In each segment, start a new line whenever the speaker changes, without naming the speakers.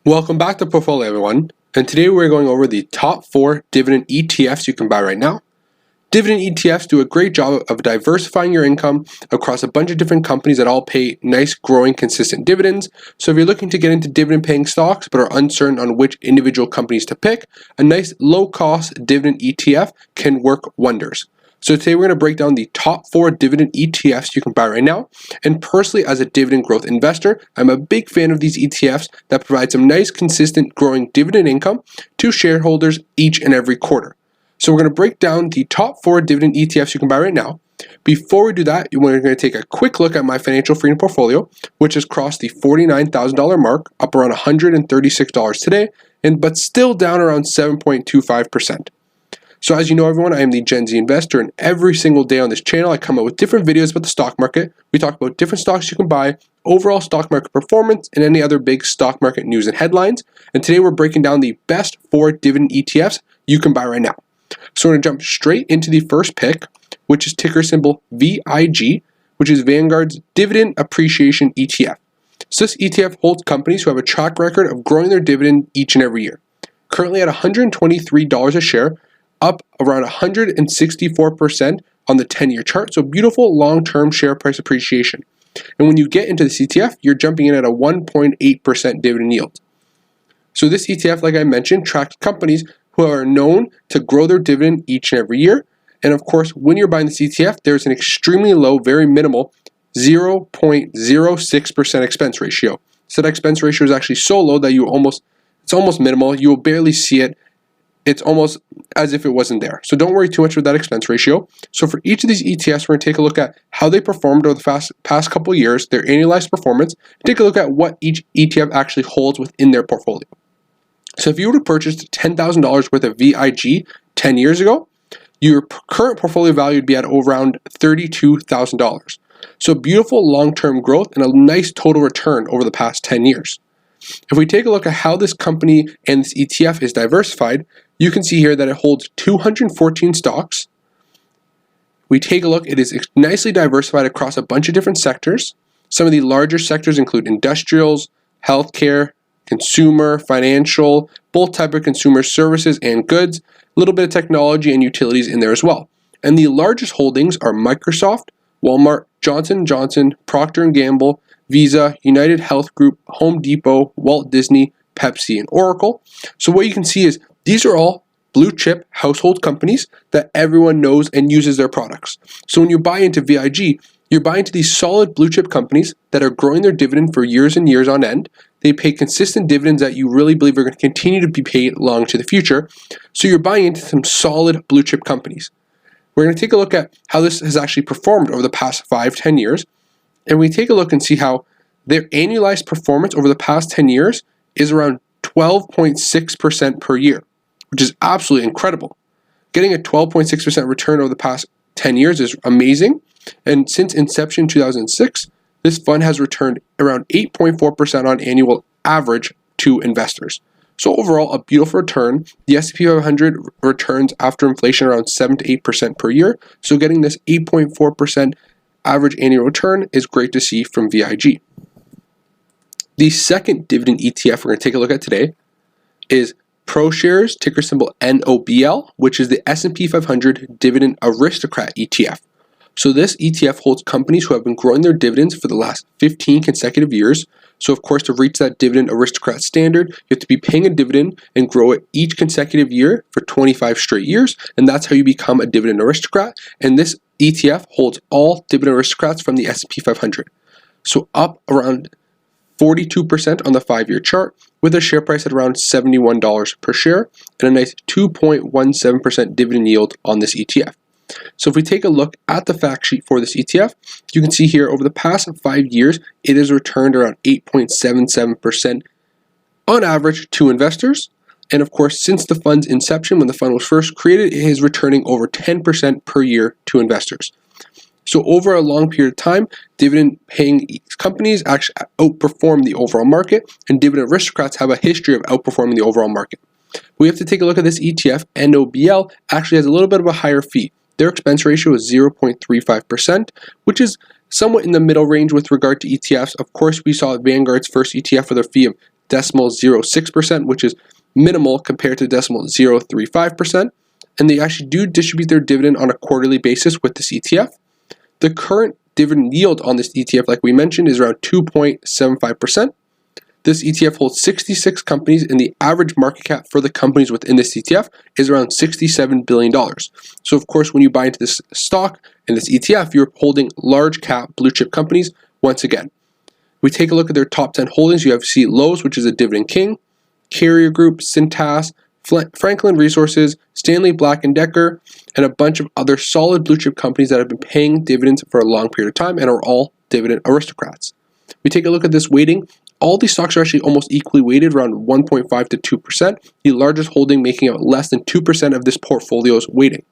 Welcome back to Portfolio, everyone. And today we're going over the top 4 dividend ETFs you can buy right now. Dividend ETFs do a great job of diversifying your income across a bunch of different companies that all pay nice, growing, consistent dividends. So if you're looking to get into dividend-paying stocks but are uncertain on which individual companies to pick, a nice low-cost dividend ETF can work wonders. So today we're going to break down the top 4 dividend ETFs you can buy right now. And personally, as a dividend growth investor, I'm a big fan of these ETFs that provide some nice, consistent, growing dividend income to shareholders each and every quarter. So we're going to break down the top 4 dividend ETFs you can buy right now. Before we do that, we're going to take a quick look at my financial freedom portfolio, which has crossed the $49,000 mark, up around $136 today, but still down around 7.25%. So as you know, everyone, I am the Gen Z investor, and every single day on this channel I come up with different videos about the stock market. We talk about different stocks you can buy, overall stock market performance, and any other big stock market news and headlines. And today we're breaking down the best 4 dividend ETFs you can buy right now. So we're going to jump straight into the first pick, which is ticker symbol VIG, which is Vanguard's Dividend Appreciation ETF. So this ETF holds companies who have a track record of growing their dividend each and every year. Currently at $123 a share, up around 164% on the 10-year chart. So beautiful long-term share price appreciation. And when you get into this ETF, you're jumping in at a 1.8% dividend yield. So this ETF, like I mentioned, tracks companies who are known to grow their dividend each and every year. And of course, when you're buying this ETF, there's an extremely low, very minimal 0.06% expense ratio. So that expense ratio is actually so low that it's almost minimal. You will barely see it. It's almost as if it wasn't there. So don't worry too much with that expense ratio. So for each of these ETFs, we're going to take a look at how they performed over the past couple of years, their annualized performance, take a look at what each ETF actually holds within their portfolio. So if you were to purchase $10,000 worth of VIG 10 years ago, your current portfolio value would be at around $32,000. So beautiful long-term growth and a nice total return over the past 10 years. If we take a look at how this company and this ETF is diversified, you can see here that it holds 214 stocks. We take a look, it is nicely diversified across a bunch of different sectors. Some of the larger sectors include industrials, healthcare, consumer, financial, both type of consumer services and goods, a little bit of technology and utilities in there as well. And the largest holdings are Microsoft, Walmart, Johnson & Johnson, Procter & Gamble, Visa, United Health Group, Home Depot, Walt Disney, Pepsi, and Oracle. So what you can see is these are all blue chip household companies that everyone knows and uses their products. So when you buy into VIG, you're buying into these solid blue chip companies that are growing their dividend for years and years on end. They pay consistent dividends that you really believe are going to continue to be paid long into the future. So you're buying into some solid blue chip companies. We're going to take a look at how this has actually performed over the past 5-10 years. And we take a look and see how their annualized performance over the past 10 years is around 12.6% per year, which is absolutely incredible. Getting a 12.6% return over the past 10 years is amazing. And since inception in 2006, this fund has returned around 8.4% on annual average to investors. So overall, a beautiful return. The S&P 500 returns after inflation around 7 to 8% per year. So getting this 8.4% average annual return is great to see from VIG. The second dividend ETF we're going to take a look at today is ProShares, ticker symbol NOBL, which is the S&P 500 Dividend Aristocrat ETF. So this ETF holds companies who have been growing their dividends for the last 15 consecutive years. So of course, to reach that Dividend Aristocrat standard, you have to be paying a dividend and grow it each consecutive year for 25 straight years. And that's how you become a Dividend Aristocrat. And this ETF holds all Dividend Aristocrats from the S&P 500. So up around 42% on the 5-year chart, with a share price at around $71 per share and a nice 2.17% dividend yield on this ETF. So if we take a look at the fact sheet for this ETF, you can see here over the past 5 years, it has returned around 8.77% on average to investors. And of course, since the fund's inception, when the fund was first created, it is returning over 10% per year to investors. So over a long period of time, dividend-paying companies actually outperform the overall market, and dividend aristocrats have a history of outperforming the overall market. We have to take a look at this ETF. NOBL actually has a little bit of a higher fee. Their expense ratio is 0.35%, which is somewhat in the middle range with regard to ETFs. Of course, we saw Vanguard's first ETF with a fee of 0.06%, which is minimal compared to 0.035%. And they actually do distribute their dividend on a quarterly basis with this ETF. The current dividend yield on this ETF, like we mentioned, is around 2.75%. This ETF holds 66 companies, and the average market cap for the companies within this ETF is around $67 billion. So of course, when you buy into this stock and this ETF, you're holding large cap blue chip companies once again. We take a look at their top 10 holdings. You have Lowe's, which is a dividend king, Carrier Group, Cintas, Franklin Resources, Stanley Black & Decker, and a bunch of other solid blue chip companies that have been paying dividends for a long period of time and are all dividend aristocrats. We take a look at this weighting. All these stocks are actually almost equally weighted, around 1.5 to 2%, the largest holding making up less than 2% of this portfolio's weighting.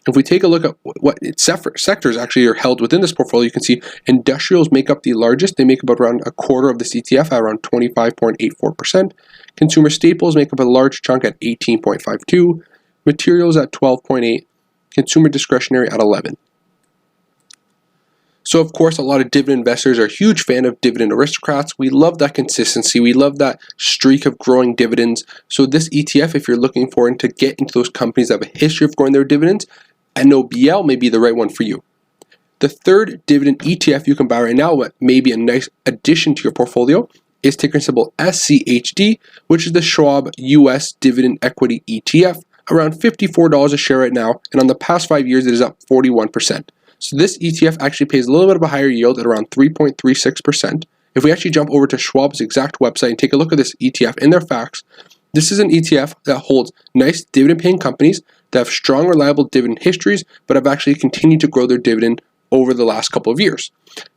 If we take a look at what sectors actually are held within this portfolio, you can see industrials make up the largest. They make up around a quarter of this ETF at around 25.84%. Consumer staples make up a large chunk at 18.52%. Materials at 12.8%. Consumer discretionary at 11%. So of course, a lot of dividend investors are a huge fan of dividend aristocrats. We love that consistency. We love that streak of growing dividends. So this ETF, if you're looking for to get into those companies that have a history of growing their dividends, NOBL may be the right one for you. The third dividend ETF you can buy right now, what may be a nice addition to your portfolio, is ticker symbol SCHD, which is the Schwab US Dividend Equity ETF, around $54 a share right now, and on the past 5 years it is up 41%. So this ETF actually pays a little bit of a higher yield at around 3.36%. If we actually jump over to Schwab's exact website and take a look at this ETF and their facts, this is an ETF that holds nice dividend-paying companies that have strong, reliable dividend histories, but have actually continued to grow their dividend over the last couple of years.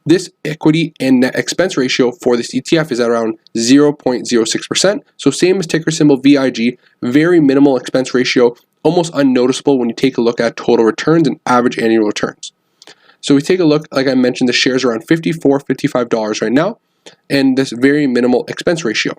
This equity and net expense ratio for this ETF is at around 0.06%. So same as ticker symbol VIG, very minimal expense ratio, almost unnoticeable when you take a look at total returns and average annual returns. So we take a look, like I mentioned, the shares are around $54, $55 right now, and this very minimal expense ratio.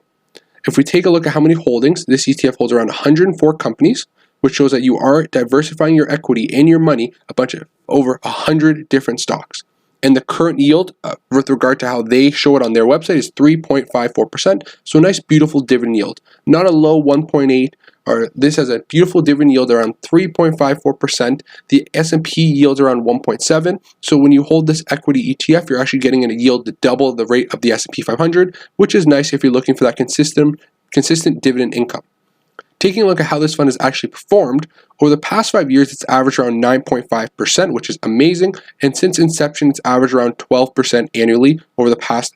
If we take a look at how many holdings, this ETF holds around 104 companies, which shows that you are diversifying your equity and your money, a bunch of over 100 different stocks. And the current yield with regard to how they show it on their website is 3.54%. So a nice, beautiful dividend yield. Not a low 1.8, or this has a beautiful dividend yield around 3.54%. The S&P yields around 1.7. So when you hold this equity ETF, you're actually getting a yield to double the rate of the S&P 500, which is nice if you're looking for that consistent dividend income. Taking a look at how this fund has actually performed, over the past 5 years, it's averaged around 9.5%, which is amazing. And since inception, it's averaged around 12% annually over the past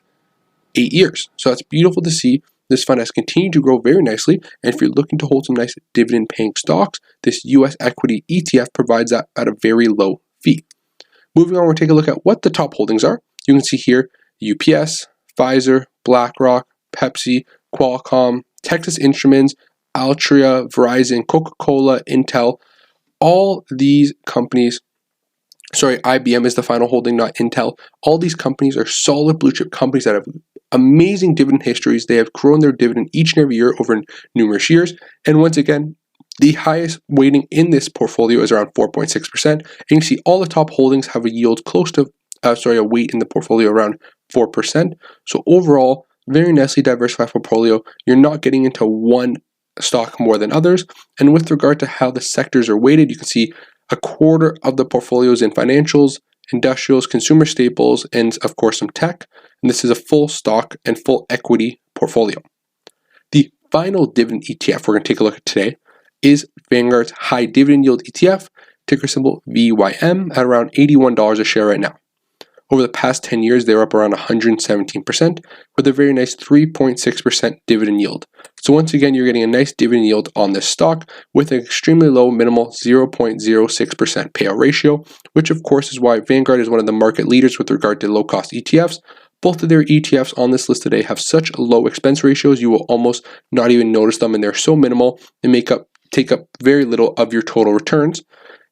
8 years. So that's beautiful to see. This fund has continued to grow very nicely. And if you're looking to hold some nice dividend-paying stocks, this US equity ETF provides that at a very low fee. Moving on, we'll take a look at what the top holdings are. You can see here UPS, Pfizer, BlackRock, Pepsi, Qualcomm, Texas Instruments, Altria, Verizon, Coca-Cola, Intel, all these companies, IBM is the final holding, not Intel. All these companies are solid blue chip companies that have amazing dividend histories. They have grown their dividend each and every year over numerous years. And once again, the highest weighting in this portfolio is around 4.6%. And you can see all the top holdings have a yield close to, a weight in the portfolio around 4%. So overall, very nicely diversified portfolio. You're not getting into one stock more than others. And with regard to how the sectors are weighted, you can see a quarter of the portfolios in financials, industrials, consumer staples, and of course some tech. And this is a full stock and full equity portfolio. The final dividend ETF we're going to take a look at today is Vanguard's High Dividend Yield ETF, ticker symbol VYM, at around $81 a share right now. Over the past 10 years, they're up around 117% with a very nice 3.6% dividend yield. So once again, you're getting a nice dividend yield on this stock with an extremely low minimal 0.06% payout ratio, which of course is why Vanguard is one of the market leaders with regard to low-cost ETFs. Both of their ETFs on this list today have such low expense ratios, you will almost not even notice them, and they're so minimal, they take up very little of your total returns.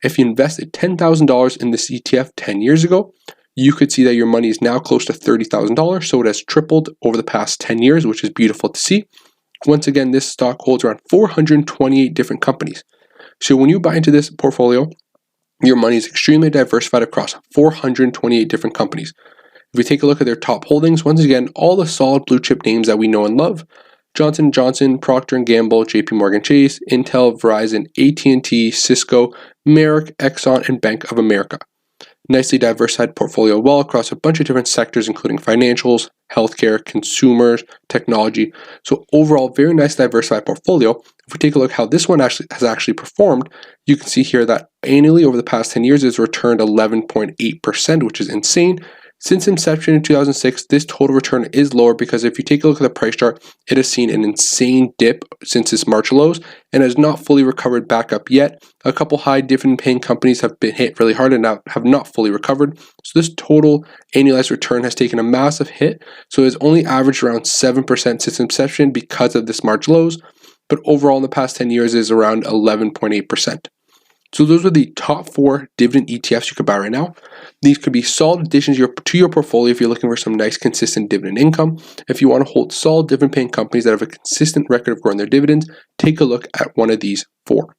If you invested $10,000 in this ETF 10 years ago, you could see that your money is now close to $30,000, so it has tripled over the past 10 years, which is beautiful to see. Once again, this stock holds around 428 different companies. So when you buy into this portfolio, your money is extremely diversified across 428 different companies. If we take a look at their top holdings, once again, all the solid blue chip names that we know and love. Johnson & Johnson, Procter & Gamble, JP Morgan Chase, Intel, Verizon, AT&T, Cisco, Merck, Exxon, and Bank of America. Nicely diversified portfolio well across a bunch of different sectors, including financials, healthcare, consumers, technology. So overall, very nice diversified portfolio. If we take a look how this one has performed, you can see here that annually over the past 10 years, it's returned 11.8%, which is insane. Since inception in 2006, this total return is lower because if you take a look at the price chart, it has seen an insane dip since its March lows and has not fully recovered back up yet. A couple high dividend paying companies have been hit really hard and now have not fully recovered. So this total annualized return has taken a massive hit. So it's only averaged around 7% since inception because of this March lows. But overall in the past 10 years is around 11.8%. So those are the top 4 dividend ETFs you could buy right now. These could be solid additions to your portfolio if you're looking for some nice consistent dividend income. If you want to hold solid dividend paying companies that have a consistent record of growing their dividends, take a look at one of these 4.